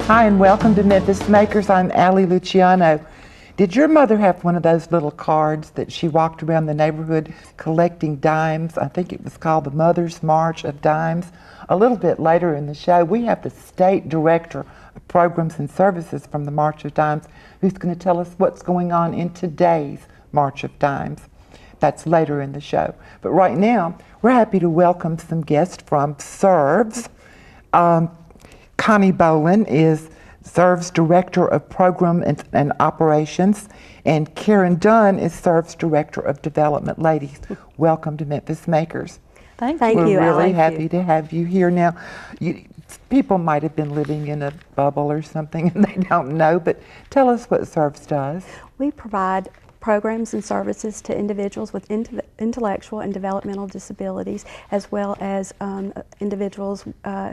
Hi and welcome to Memphis Makers. I'm Luciano. Did your mother have one of those little cards that she walked around the neighborhood collecting dimes? I think it was called the Mother's March of Dimes. A little bit later in the show, we have the State Director of Programs and Services from the March of Dimes who's going to tell us what's going on in today's March of Dimes. That's later in the show. But right now, we're happy to welcome some guests from SRVS. Connie Bowlan is SRVS Director of Program and Operations, and Karen Dunn is SRVS Director of Development. Ladies, welcome to Memphis Makers. Thank you. We're really happy to have you here. Now, people might have been living in a bubble or something and they don't know, but tell us what SRVS does. We provide programs and services to individuals with intellectual and developmental disabilities, as well as individuals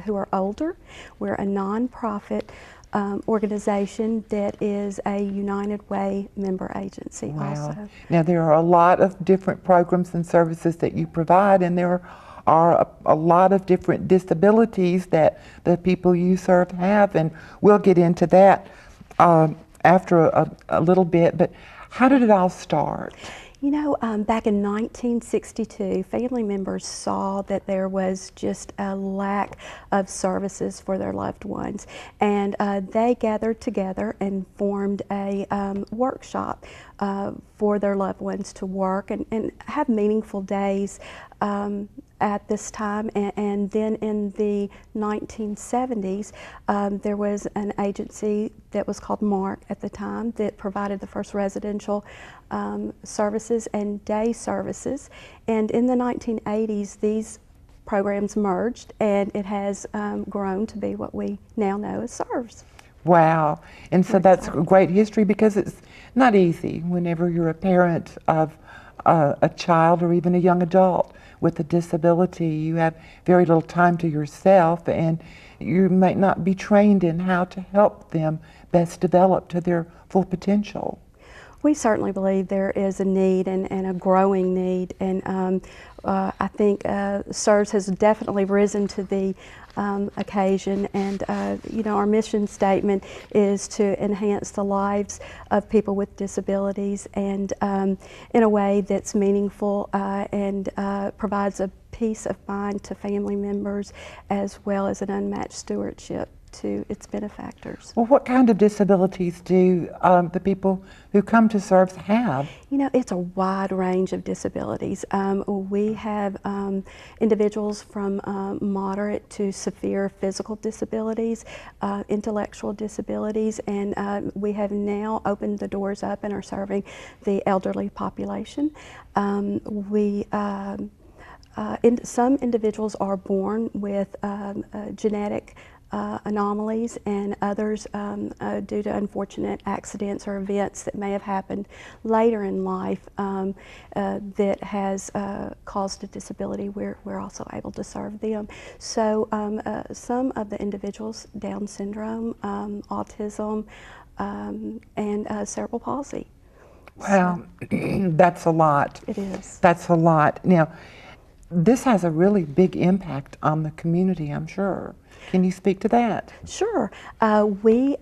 who are older. We're a nonprofit organization that is a United Way member agency also. Now there are a lot of different programs and services that you provide, and there are a lot of different disabilities that the people you serve have, and we'll get into that after a little bit. But how did it all start? You know, back in 1962, family members saw that there was just a lack of services for their loved ones, and they gathered together and formed a workshop for their loved ones to work and have meaningful days at this time. And then in the 1970s, there was an agency that was called MARC at the time that provided the first residential services and day services. And in the 1980s, these programs merged, and it has grown to be what we now know as SRVS. Wow. And so that's great history, because it's not easy whenever you're a parent of a child or even a young adult with a disability. You have very little time to yourself, and you might not be trained in how to help them best develop to their full potential. We certainly believe there is a need and a growing need, and I think SRVS has definitely risen to the occasion, and you know, our mission statement is to enhance the lives of people with disabilities, and in a way that's meaningful and provides a peace of mind to family members, as well as an unmatched stewardship to its benefactors. Well, what kind of disabilities do the people who come to SRVS have? You know, it's a wide range of disabilities. We have individuals from moderate to severe physical disabilities, intellectual disabilities, and we have now opened the doors up and are serving the elderly population. Some individuals are born with genetic anomalies, and others due to unfortunate accidents or events that may have happened later in life that has caused a disability. We're also able to serve them. So some of the individuals, Down syndrome, autism, and cerebral palsy. Wow, that's a lot. It is. That's a lot. Now, this has a really big impact on the community, I'm sure. Can you speak to that? Sure. We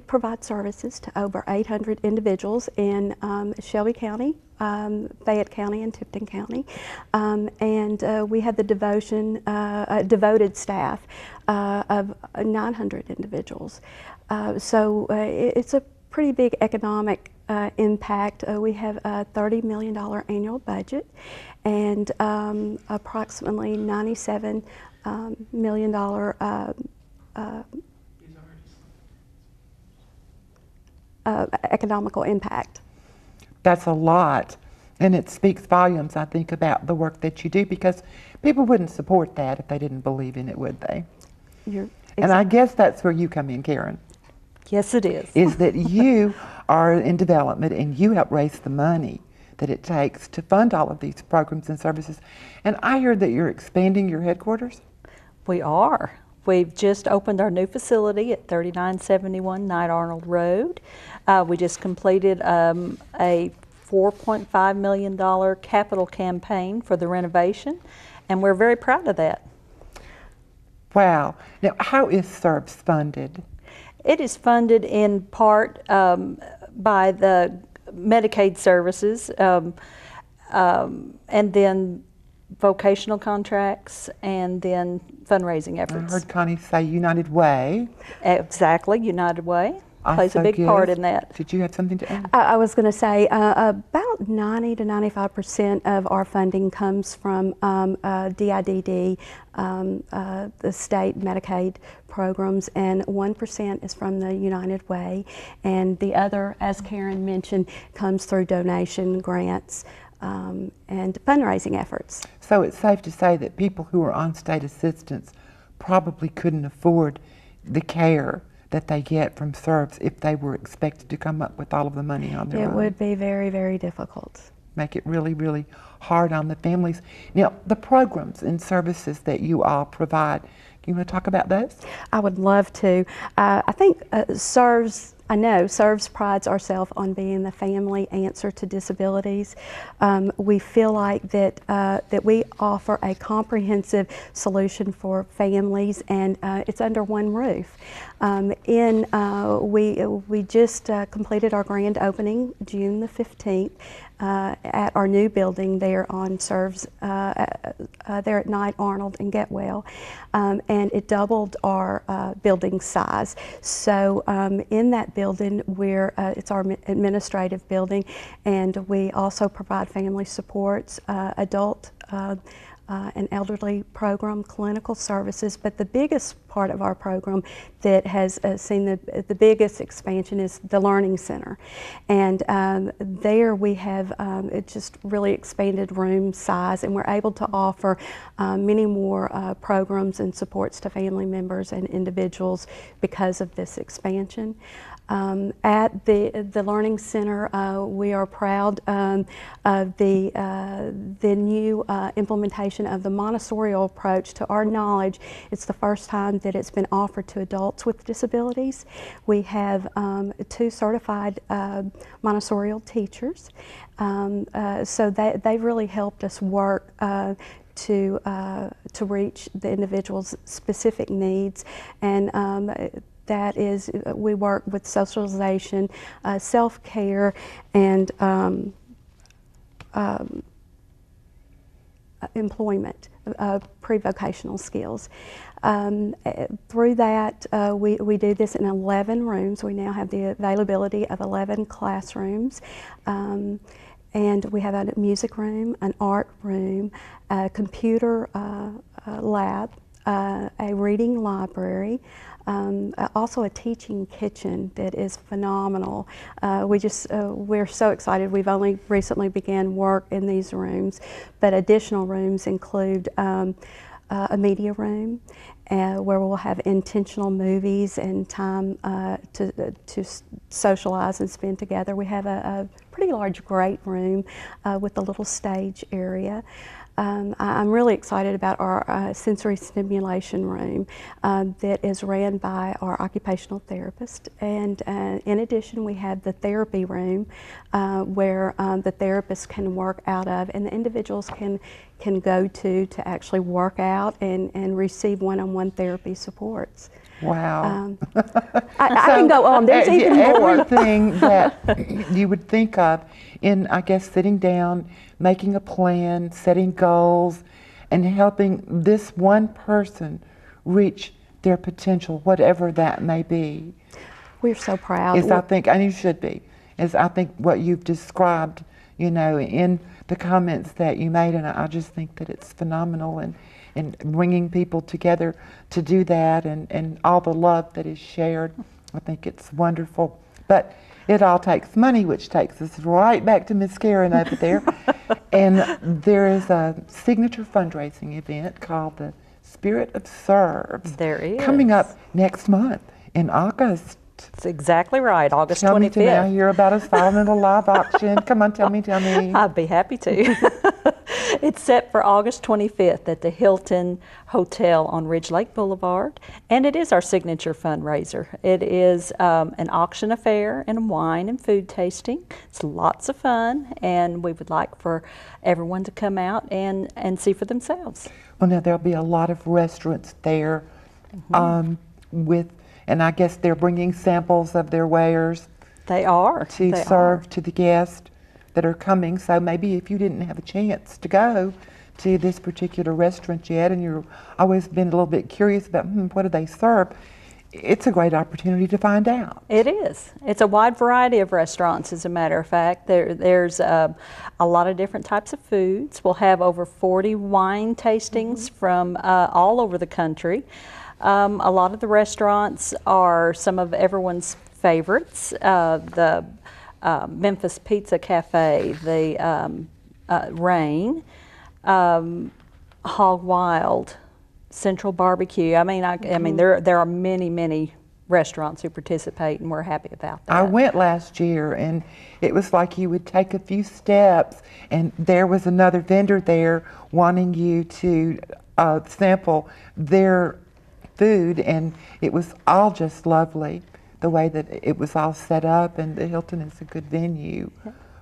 provide services to over 800 individuals in Shelby County, Fayette County, and Tipton County, and we have the devoted staff of 900 individuals. So it's a pretty big economic impact. We have a $30 million annual budget, and approximately $97 million economical impact. That's a lot, and it speaks volumes, I think, about the work that you do, because people wouldn't support that if they didn't believe in it, would they? And I guess that's where you come in, Karen. Yes, it is. Is that you are in development, and you help raise the money that it takes to fund all of these programs and services. And I heard that you're expanding your headquarters? We are. We've just opened our new facility at 3971 Knight Arnold Road. We just completed a $4.5 million capital campaign for the renovation, and we're very proud of that. Wow. Now, how is SRVS funded? It is funded in part by the Medicaid services and then vocational contracts and then fundraising I efforts. heard Connie say United Way. Exactly, United Way plays a Also big part gives. in that. Did you have something to add? I was going to say about 90 to 95% of our funding comes from DIDD, the state Medicaid programs, and 1% is from the United Way, and the other, as Karen mentioned, comes through donation grants and fundraising efforts. So it's safe to say that people who are on state assistance probably couldn't afford the care that they get from SRVS if they were expected to come up with all of the money on their own. It would be very, very difficult. Make it really, really hard on the families. Now, the programs and services that you all provide, you want to talk about those? I would love to. I think SRVS prides ourselves on being the family answer to disabilities. We feel like that we offer a comprehensive solution for families, and it's under one roof. We just completed our grand opening June the 15th. At our new building there on SRVS, there at Knight Arnold and Getwell, and it doubled our building size. So in that building, it's our administrative building, and we also provide family supports, adult and elderly program, clinical services, but the biggest part of our program that has seen the biggest expansion is the Learning Center. And there we have it just really expanded room size, and we're able to offer many more programs and supports to family members and individuals because of this expansion. At the Learning Center, we are proud of the new implementation of the Montessori approach. To our knowledge, it's the first time that it's been offered to adults with disabilities. We have 2 certified Montessori teachers, so they've really helped us work to reach the individual's specific needs, and that is, we work with socialization, self-care, and employment, pre-vocational skills. Through that, we do this in 11 rooms. We now have the availability of 11 classrooms. And we have a music room, an art room, a computer lab, a reading library, also a teaching kitchen that is phenomenal. We're so excited. We've only recently began work in these rooms, but additional rooms include a media room where we'll have intentional movies and time to socialize and spend together. We have a pretty large great room with a little stage area. I'm really excited about our sensory stimulation room that is ran by our occupational therapist. And in addition, we have the therapy room where the therapists can work out of, and the individuals can go to actually work out and receive one-on-one therapy supports. Wow. I can go on. There's even more. Everything that you would think of in, I guess, sitting down, making a plan, setting goals, and helping this one person reach their potential, whatever that may be. We're so proud. I think, and you should be, is I think what you've described, you know, in the comments that you made, and I just think that it's phenomenal, and bringing people together to do that, and all the love that is shared. I think it's wonderful. But it all takes money, which takes us right back to Miss Karen over there. And there is a signature fundraising event called the Spirit of SRVS. There is. Coming up next month in August. That's exactly right, August 25th. Tell me, I hear about us filing a live auction. Come on, tell me. I'd be happy to. It's set for August 25th at the Hilton Hotel on Ridge Lake Boulevard, and it is our signature fundraiser. It is an auction affair and a wine and food tasting. It's lots of fun, and we would like for everyone to come out and see for themselves. Well, now there'll be a lot of restaurants there And I guess they're bringing samples of their wares They are. to They serve are. to the guests that are coming. So maybe if you didn't have a chance to go to this particular restaurant yet, and you've always been a little bit curious about what do they serve, it's a great opportunity to find out. It is. It's a wide variety of restaurants, as a matter of fact. There's a lot of different types of foods. We'll have over 40 wine tastings from all over the country. A lot of the restaurants are some of everyone's favorites. The Memphis Pizza Cafe, the Rain, Hog Wild, Central Barbecue. I mean, there are many restaurants who participate, and we're happy about that. I went last year, and it was like you would take a few steps, and there was another vendor there wanting you to sample their food, and it was all just lovely, the way that it was all set up, and the Hilton is a good venue.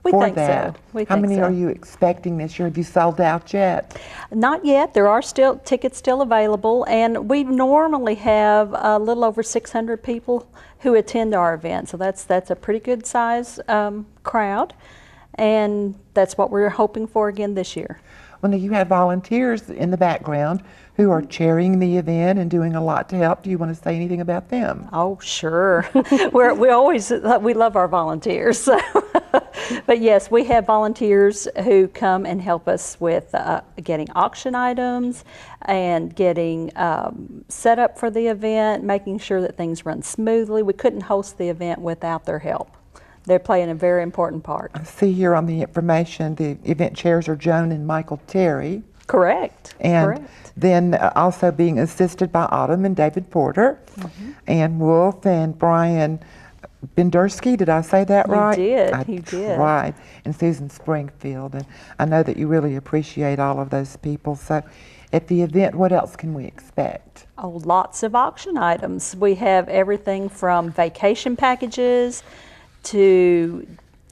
We for think that. so. We How think many so. are you expecting this year? Have you sold out yet? Not yet. There are still tickets still available, and we normally have a little over 600 people who attend our event. So that's a pretty good size crowd, and that's what we're hoping for again this year. Well, now you have volunteers in the background who are chairing the event and doing a lot to help. Do you want to say anything about them? Oh, sure. we love our volunteers. But yes, we have volunteers who come and help us with getting auction items and getting set up for the event, making sure that things run smoothly. We couldn't host the event without their help. They're playing a very important part. I see here on the information the event chairs are Joan and Michael Terry. Correct. And Correct. then also being assisted by Autumn and David Porter, and Wolf and Brian Bendersky. Did I say that right? You did. Right. And Susan Springfield. And I know that you really appreciate all of those people. So at the event, what else can we expect? Oh, lots of auction items. We have everything from vacation packages to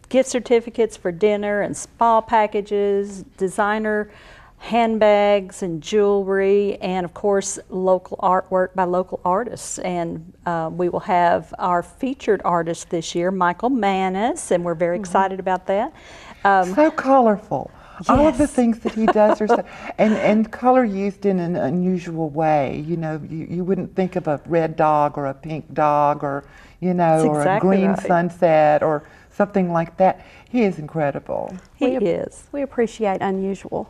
gift certificates for dinner and spa packages, designer handbags and jewelry, and of course local artwork by local artists. And we will have our featured artist this year, Michael Manis, and we're very excited about that. So colorful. All of the Yes. things that he does are so, and color used in an unusual way. You know, you wouldn't think of a red dog or a pink dog or, you know, That's or a exactly green right. sunset or something like that. He is incredible. He is. We appreciate unusual.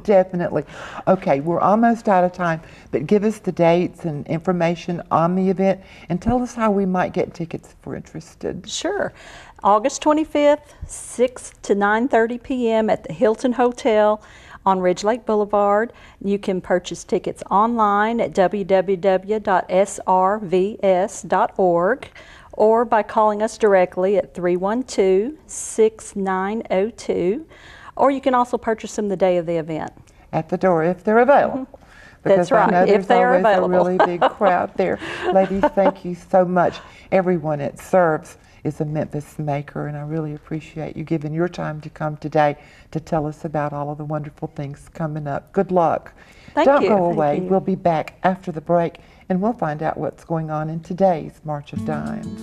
Definitely. Okay, we're almost out of time, but give us the dates and information on the event and tell us how we might get tickets if we're interested. Sure. August 25th, 6 to 9:30 p.m. at the Hilton Hotel on Ridge Lake Boulevard. You can purchase tickets online at www.srvs.org or by calling us directly at 312-6902. Or you can also purchase them the day of the event. At the door if they're available. Because That's right, I know if there's they are always available. a really big crowd there. Ladies, thank you so much. Everyone at SRVS is a Memphis maker, and I really appreciate you giving your time to come today to tell us about all of the wonderful things coming up. Good luck. Thank Don't you. go Thank away. you. We'll be back after the break, and we'll find out what's going on in today's March of Dimes.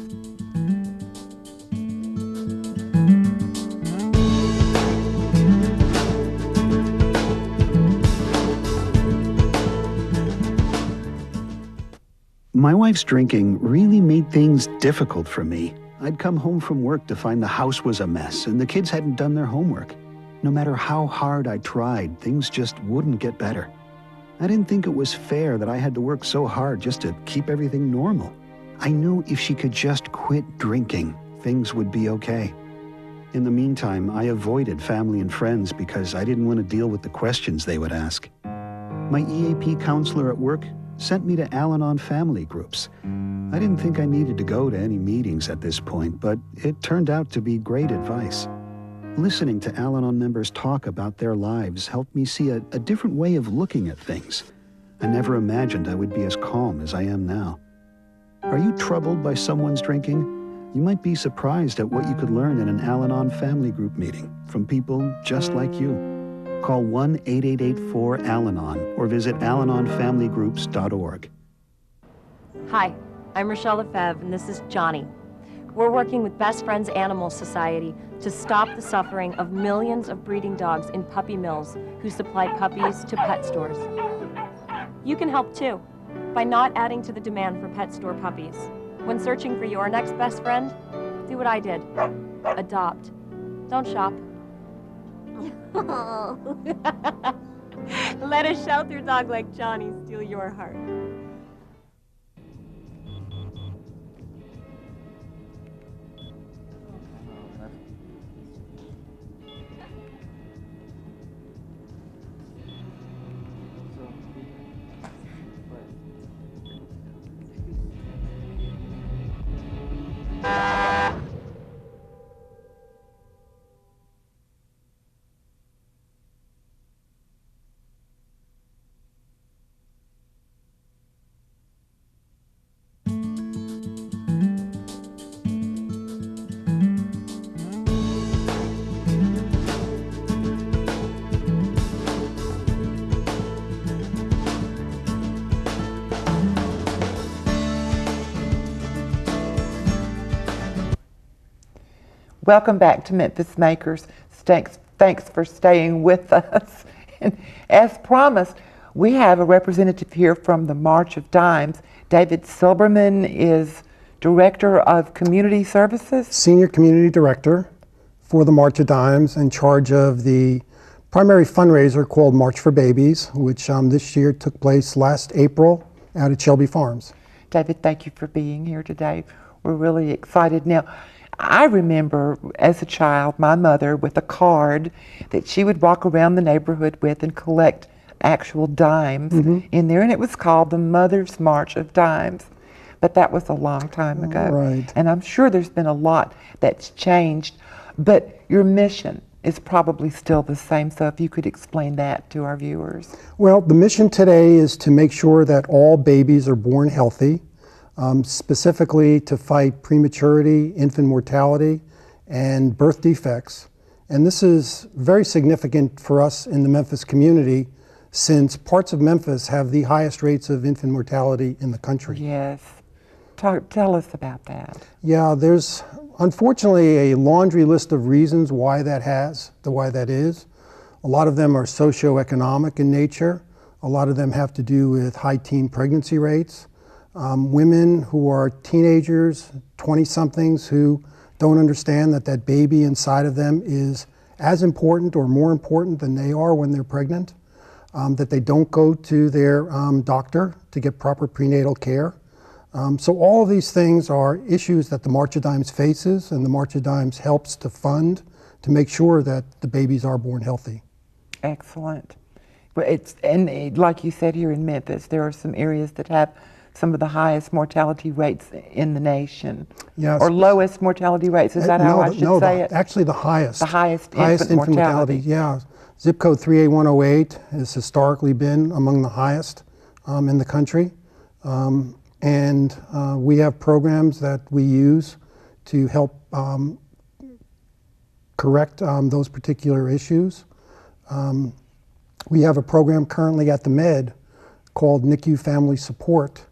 My wife's drinking really made things difficult for me. I'd come home from work to find the house was a mess and the kids hadn't done their homework. No matter how hard I tried, things just wouldn't get better. I didn't think it was fair that I had to work so hard just to keep everything normal. I knew if she could just quit drinking, things would be okay. In the meantime, I avoided family and friends because I didn't want to deal with the questions they would ask. My EAP counselor at work sent me to Al-Anon family groups. I didn't think I needed to go to any meetings at this point, but it turned out to be great advice. Listening to Al-Anon members talk about their lives helped me see a different way of looking at things. I never imagined I would be as calm as I am now. Are you troubled by someone's drinking? You might be surprised at what you could learn in an Al-Anon family group meeting from people just like you. Call 1-8884-AL-ANON or visit alanonfamilygroups.org. Hi, I'm Rochelle Lefebvre, and this is Johnny. We're working with Best Friends Animal Society to stop the suffering of millions of breeding dogs in puppy mills who supply puppies to pet stores. You can help too, by not adding to the demand for pet store puppies. When searching for your next best friend, do what I did. Adopt. Don't shop. Let a shelter dog like Johnny steal your heart. Welcome back to Memphis Makers. Thanks for staying with us. And as promised, we have a representative here from the March of Dimes. David Silberman is Director of Community Services. Senior Community Director for the March of Dimes, in charge of the primary fundraiser called March for Babies, which this year took place last April out at Shelby Farms. David, thank you for being here today. We're really excited. Now, I remember as a child, my mother with a card that she would walk around the neighborhood with and collect actual dimes in there, and it was called the Mother's March of Dimes. But that was a long time ago. Right. And I'm sure there's been a lot that's changed, but your mission is probably still the same, so if you could explain that to our viewers. Well, the mission today is to make sure that all babies are born healthy, specifically to fight prematurity, infant mortality, and birth defects. And this is very significant for us in the Memphis community, since parts of Memphis have the highest rates of infant mortality in the country. Yes. Tell us about that. Yeah, there's unfortunately a laundry list of reasons why that is. A lot of them are socioeconomic in nature. A lot of them have to do with high teen pregnancy rates. Women who are teenagers, 20-somethings, who don't understand that that baby inside of them is as important or more important than they are when they're pregnant, that they don't go to their doctor to get proper prenatal care. So all of these things are issues that the March of Dimes faces, and the March of Dimes helps to fund to make sure that the babies are born healthy. Excellent. Well, and like you said, here in Memphis, there are some areas that have some of the highest mortality rates in the nation. Yes. Or lowest mortality rates, is that how I should say it? Actually the highest. The highest infant mortality. Yeah. Zip code 38108 has historically been among the highest in the country. And we have programs that we use to help correct those particular issues. We have a program currently at the Med called NICU Family Support,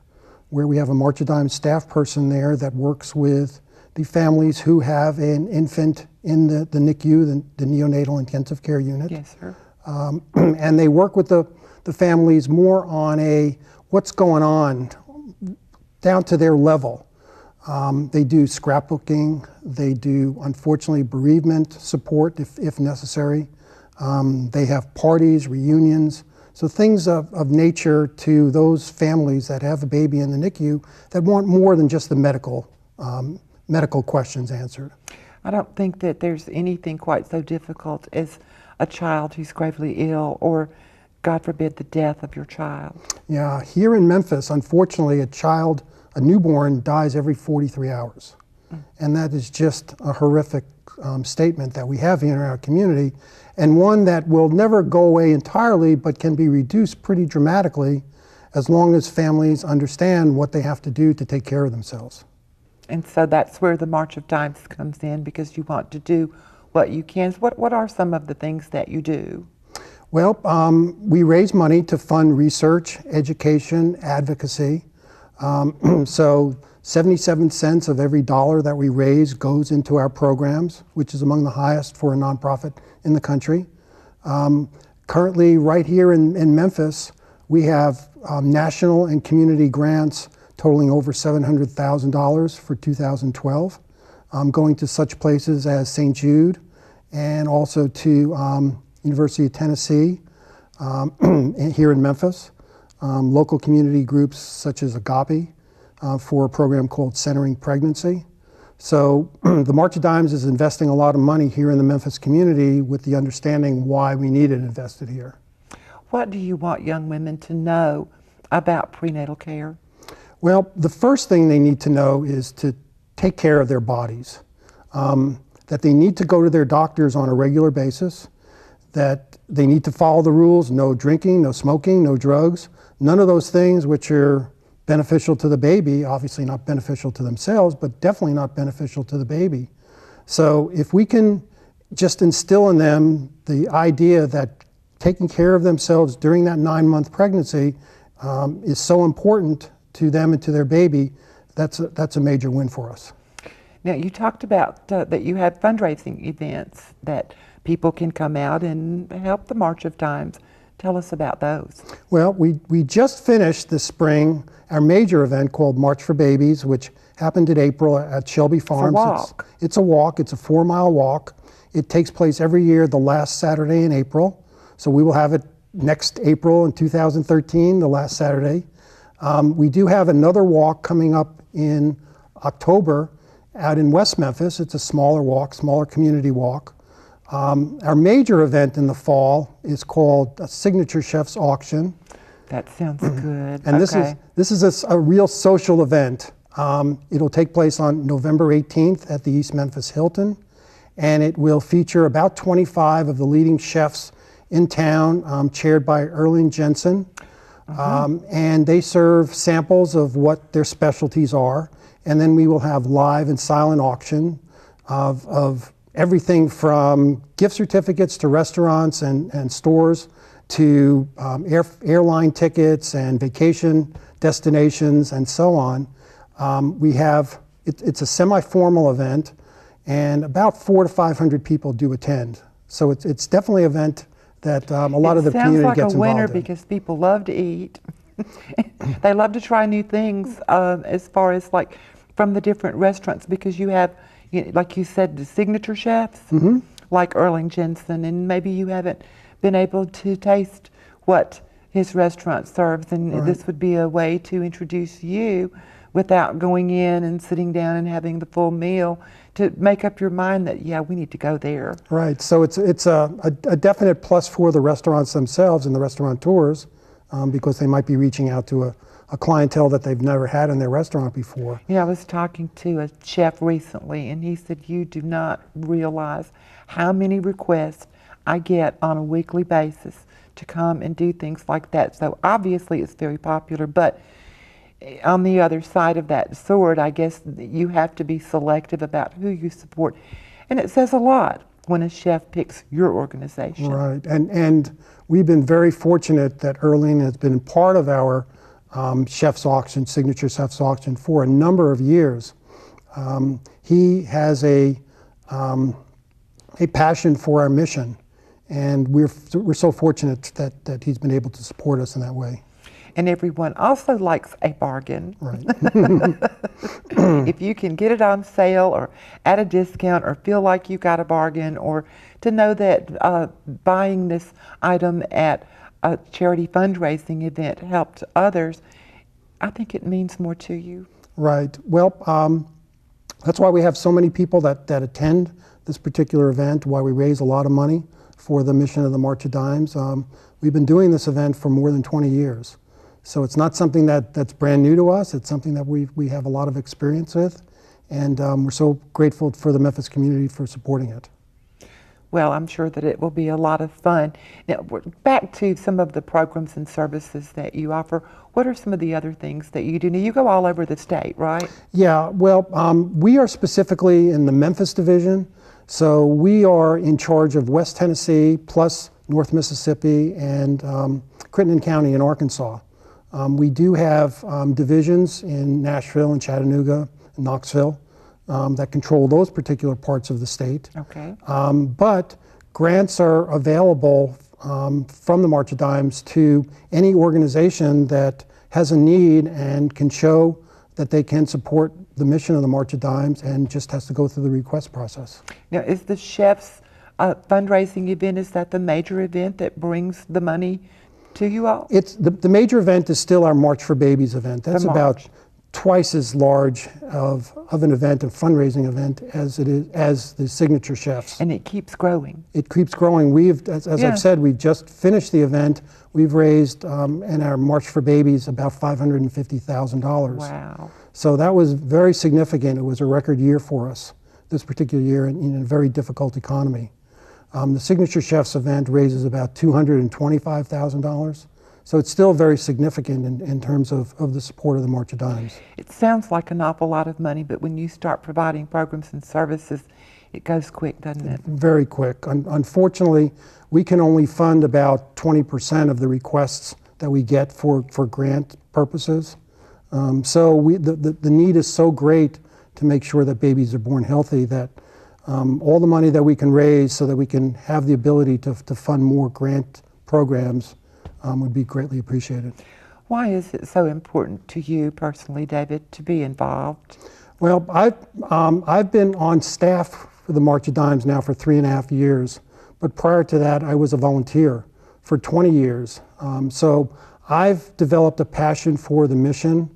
where we have a March of Dimes staff person there that works with the families who have an infant in the NICU, the neonatal intensive care unit. Yes, sir. And they work with the families more on a what's going on down to their level. They do scrapbooking, they do, unfortunately, bereavement support if necessary. They have parties, reunions, so things of nature to those families that have a baby in the NICU that want more than just the medical questions answered. I don't think that there's anything quite so difficult as a child who's gravely ill, or God forbid, the death of your child. Yeah, here in Memphis, unfortunately, a newborn dies every 43 hours. And that is just a horrific statement that we have here in our community, and one that will never go away entirely, but can be reduced pretty dramatically as long as families understand what they have to do to take care of themselves. And so that's where the March of Dimes comes in, because you want to do what you can. What are some of the things that you do? Well, we raise money to fund research, education, advocacy. So 77 cents of every dollar that we raise goes into our programs, which is among the highest for a nonprofit in the country. Currently, right here in Memphis, we have national and community grants totaling over $700,000 for 2012, going to such places as St. Jude and also to University of Tennessee here in Memphis, local community groups such as Agape for a program called Centering Pregnancy. So the March of Dimes is investing a lot of money here in the Memphis community with the understanding why we need it invested here. What do you want young women to know about prenatal care? Well, the first thing they need to know is to take care of their bodies, that they need to go to their doctors on a regular basis, that they need to follow the rules, no drinking, no smoking, no drugs, none of those things which are beneficial to the baby, obviously not beneficial to themselves, but definitely not beneficial to the baby. So if we can just instill in them the idea that taking care of themselves during that 9-month pregnancy is so important to them and to their baby, that's a major win for us. Now, you talked about that you have fundraising events that people can come out and help the March of Dimes. Tell us about those. Well, we just finished this spring our major event called March for Babies, which happened in April at Shelby Farms. It's a walk. It's a walk. It's a 4-mile walk. It takes place every year the last Saturday in April. So we will have it next April in 2013, the last Saturday. We do have another walk coming up in October out in West Memphis. It's a smaller walk, smaller community walk. Our major event in the fall is called a Signature Chef's Auction. That sounds good. And this is a real social event. It'll take place on November 18th at the East Memphis Hilton, and it will feature about 25 of the leading chefs in town, chaired by Erling Jensen. And they serve samples of what their specialties are, and then we will have live and silent auction of everything from gift certificates to restaurants and stores to airline tickets and vacation destinations and so on. It's a semi-formal event, and about 400 to 500 people do attend. So it's definitely an event that a lot of the community gets involved in. It sounds like a winner because people love to eat. They love to try new things as far as like from the different restaurants, because you have, like you said, the signature chefs like Erling Jensen, and maybe you haven't been able to taste what his restaurant serves, and this would be a way to introduce you without going in and sitting down and having the full meal, to make up your mind that, yeah, we need to go there. Right, so it's a definite plus for the restaurants themselves and the restaurateurs, because they might be reaching out to a clientele that they've never had in their restaurant before. Yeah, I was talking to a chef recently, and he said, you do not realize how many requests I get on a weekly basis to come and do things like that. So obviously it's very popular, but on the other side of that sword, I guess you have to be selective about who you support. And it says a lot when a chef picks your organization. Right, and we've been very fortunate that Erling has been part of our chef's auction, Signature Chef's Auction, for a number of years. He has a passion for our mission, and we're so fortunate that he's been able to support us in that way. And everyone also likes a bargain. Right. If you can get it on sale or at a discount, or feel like you got a bargain, or to know that buying this item at a charity fundraising event helped others, I think it means more to you. Right. Well, that's why we have so many people that attend this particular event, why we raise a lot of money for the mission of the March of Dimes. We've been doing this event for more than 20 years. So it's not something that's brand new to us. It's something that we have a lot of experience with, and we're so grateful for the Memphis community for supporting it. Well, I'm sure that it will be a lot of fun. Now, back to some of the programs and services that you offer. What are some of the other things that you do? Now, you go all over the state, right? Yeah, well, we are specifically in the Memphis division. So we are in charge of West Tennessee plus North Mississippi, and Crittenden County in Arkansas. We do have divisions in Nashville and Chattanooga and Knoxville that control those particular parts of the state. Okay. But grants are available from the March of Dimes to any organization that has a need and can show that they can support the mission of the March of Dimes and just has to go through the request process. Now, is the chef's fundraising event, is that the major event that brings the money to you all? It's the major event is still our March for Babies event. That's about twice as large of an event, a fundraising event, as it is as the Signature Chefs. And it keeps growing. It keeps growing. We've, as I've said, we just finished the event. We've raised in our March for Babies about $550,000. Wow. So that was very significant. It was a record year for us this particular year in a very difficult economy. The Signature Chefs event raises about $225,000. So it's still very significant in terms of the support of the March of Dimes. It sounds like an awful lot of money, but when you start providing programs and services, it goes quick, doesn't it? Very quick. Unfortunately, we can only fund about 20% of the requests that we get for grant purposes. So the need is so great to make sure that babies are born healthy that all the money that we can raise so that we can have the ability to fund more grant programs would be greatly appreciated. Why is it so important to you personally, David, to be involved? Well, I've been on staff for the March of Dimes now for 3.5 years, but prior to that I was a volunteer for 20 years. So I've developed a passion for the mission.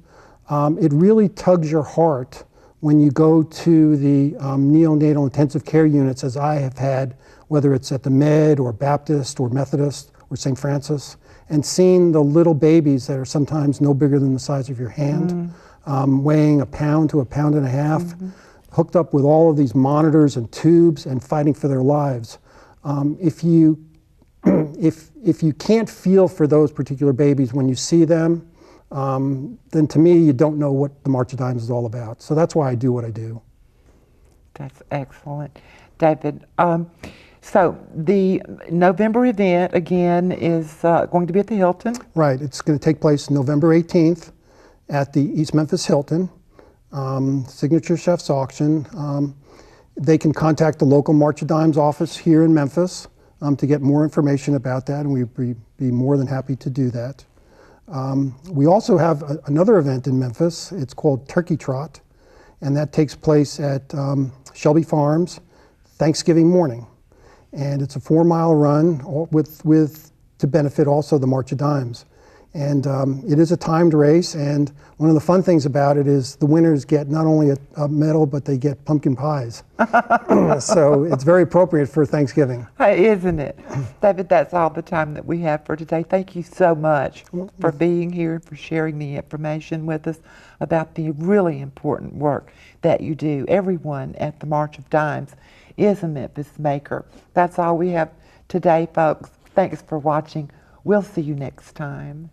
It really tugs your heart when you go to the neonatal intensive care units, as I have had, whether it's at the Med or Baptist or Methodist or St. Francis, and seeing the little babies that are sometimes no bigger than the size of your hand, weighing 1 pound to 1.5 pounds, hooked up with all of these monitors and tubes and fighting for their lives. If you can't feel for those particular babies when you see them, then to me you don't know what the March of Dimes is all about. So that's why I do what I do. That's excellent. David, so the November event, again, is going to be at the Hilton? Right. It's going to take place November 18th at the East Memphis Hilton, Signature Chefs Auction. They can contact the local March of Dimes office here in Memphis to get more information about that, and we'd be more than happy to do that. We also have another event in Memphis. It's called Turkey Trot, and that takes place at Shelby Farms Thanksgiving morning. And it's a 4-mile run to benefit also the March of Dimes. And it is a timed race, and one of the fun things about it is the winners get not only a medal, but they get pumpkin pies. So it's very appropriate for Thanksgiving. Isn't it? David, that's all the time that we have for today. Thank you so much for being here and for sharing the information with us about the really important work that you do. Everyone at the March of Dimes is a Memphis maker. That's all we have today, folks. Thanks for watching. We'll see you next time.